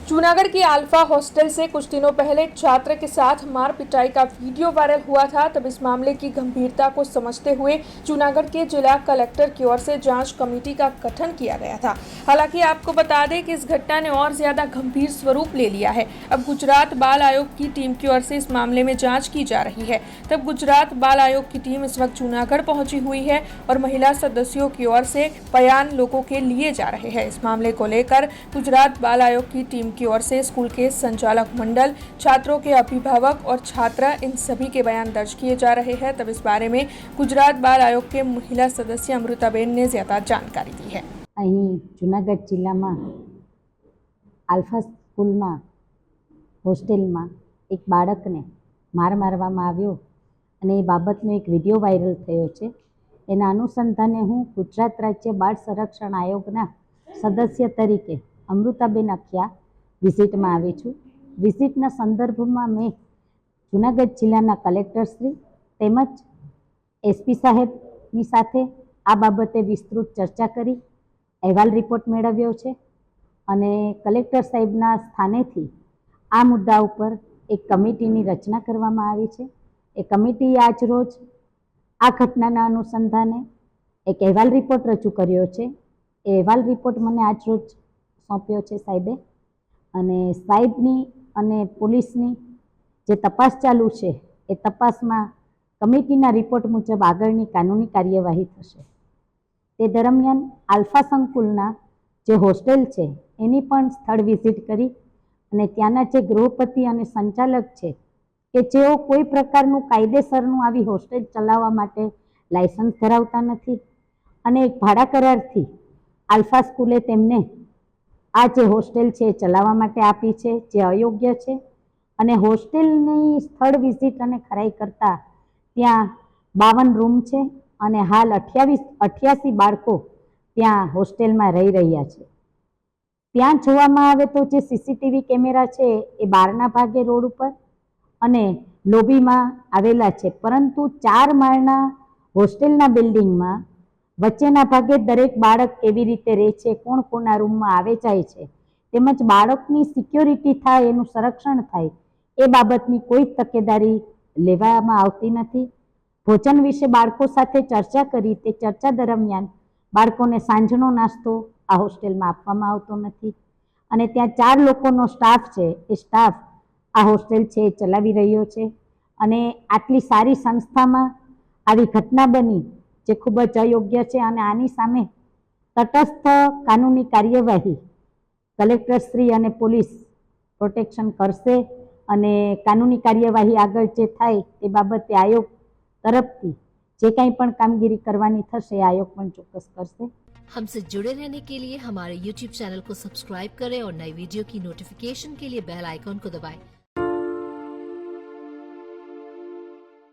जूनागढ़ की alpha hostel से कुछ दिनों पहले एक छात्र के साथ मार पिटाई का वीडियो वायरल हुआ था। तब इस मामले की गंभीरता को समझते हुए जूनागढ़ के जिला कलेक्टर की ओर से जांच कमेटी का गठन किया गया था। हालांकि आपको बता दें कि इस घटना ने और ज्यादा गंभीर स्वरूप ले लिया है। अब गुजरात बाल आयोग की टीम की ओर से इस मामले में जाँच की जा रही है। तब गुजरात बाल आयोग की टीम इस वक्त जूनागढ़ पहुंची हुई है और महिला सदस्यों की ओर से बयान लोगों के लिए जा रहे हैं। इस मामले को लेकर गुजरात बाल आयोग की टीम की ओर से स्कूल के संचालक मंडल, छात्रों के अभिभावक और छात्रा इन सभी के बयान दर्ज किए जा रहे हैं। तब इस बारे में गुजरात बाल आयोग के महिला सदस्य अमृताबेन ने ज्यादा जानकारी दी है। અહીં જૂનાગઢ જિલ્લામાં આલ્ફા સ્કૂલમાં હોસ્ટેલમાં એક બાળકને માર મારવામાં આવ્યો અને એ બાબતનો એક વિડીયો વાયરલ થયો છે। એના અનુસંધાને હું ગુજરાત રાજ્ય બાળ સંરક્ષણ આયોગના સદસ્ય તરીકે અમૃતાબેન અખિયા વિઝિટમાં આવી છું। વિઝિટના સંદર્ભમાં મેં જૂનાગઢ જિલ્લાના કલેક્ટરશ્રી તેમજ એસપી સાહેબની સાથે આ બાબતે વિસ્તૃત ચર્ચા કરી અહેવાલ રિપોર્ટ મેળવ્યો છે અને કલેક્ટર સાહેબના સ્થાનેથી આ મુદ્દા ઉપર એક કમિટીની રચના કરવામાં આવી છે। એ કમિટી આજ રોજ આ ઘટનાના અનુસંધાને એક અહેવાલ રિપોર્ટ રજૂ કર્યો છે। એ અહેવાલ રિપોર્ટ મને આજ રોજ સોંપ્યો છે સાહેબે અને સાહેબની અને પોલીસની જે તપાસ ચાલુ છે એ તપાસમાં કમિટીના રિપોર્ટ મુજબ આગળની કાનૂની કાર્યવાહી થશે। તે દરમિયાન આલ્ફા સંકુલના જે હોસ્ટેલ છે એની પણ સ્થળ વિઝિટ કરી અને ત્યાંના જે ગૃહપતિ અને સંચાલક છે કે જેઓ કોઈ પ્રકારનું કાયદેસરનું આવી હોસ્ટેલ ચલાવવા માટે લાયસન્સ ધરાવતા નથી અને એક ભાડા કરારથી આલ્ફા સ્કૂલે તેમને આ જે હોસ્ટેલ છે ચલાવવા માટે આપી છે, જે અયોગ્ય છે અને હોસ્ટેલની સ્થળ વિઝિટ અને ખરાઈ કરતાં ત્યાં 52 રૂમ છે અને હાલ 88 બાળકો ત્યાં હોસ્ટેલમાં રહી રહ્યા છે। ત્યાં જોવામાં આવે તો જે સીસીટીવી કેમેરા છે એ બહારના ભાગે રોડ ઉપર અને લોબીમાં આવેલા છે, પરંતુ 4 માળના હોસ્ટેલના બિલ્ડિંગમાં વચ્ચેના ભાગે દરેક બાળક કેવી રીતે રહે છે, કોણ કોના રૂમમાં આવે જાય છે, તેમજ બાળકની સિક્યોરિટી થાય, એનું સંરક્ષણ થાય એ બાબતની કોઈ તકેદારી લેવામાં આવતી નથી। ભોજન વિશે બાળકો સાથે ચર્ચા કરી, તે ચર્ચા દરમિયાન બાળકોને સાંજનો નાસ્તો આ હોસ્ટેલમાં આપવામાં આવતો નથી અને ત્યાં 4 લોકોનો સ્ટાફ છે એ સ્ટાફ આ હોસ્ટેલ છે એ ચલાવી રહ્યો છે અને આટલી સારી સંસ્થામાં આવી ઘટના બની જે ખૂબ જ અયોગ્ય છે અને આની સામે તટસ્થ કાનૂની કાર્યવાહી કલેક્ટરશ્રી અને પોલીસ પ્રોટેક્શન કરશે અને કાનૂની કાર્યવાહી આગળ જે થાય તે બાબતે આયોગ तरफथी जे कई पण कामगीरी करवानी थशे आयोग पण चोक्कस करशे। हमसे जुड़े रहने के लिए हमारे YouTube चैनल को सब्सक्राइब करें और नई वीडियो की नोटिफिकेशन के लिए बेल आइकॉन को दबाएं।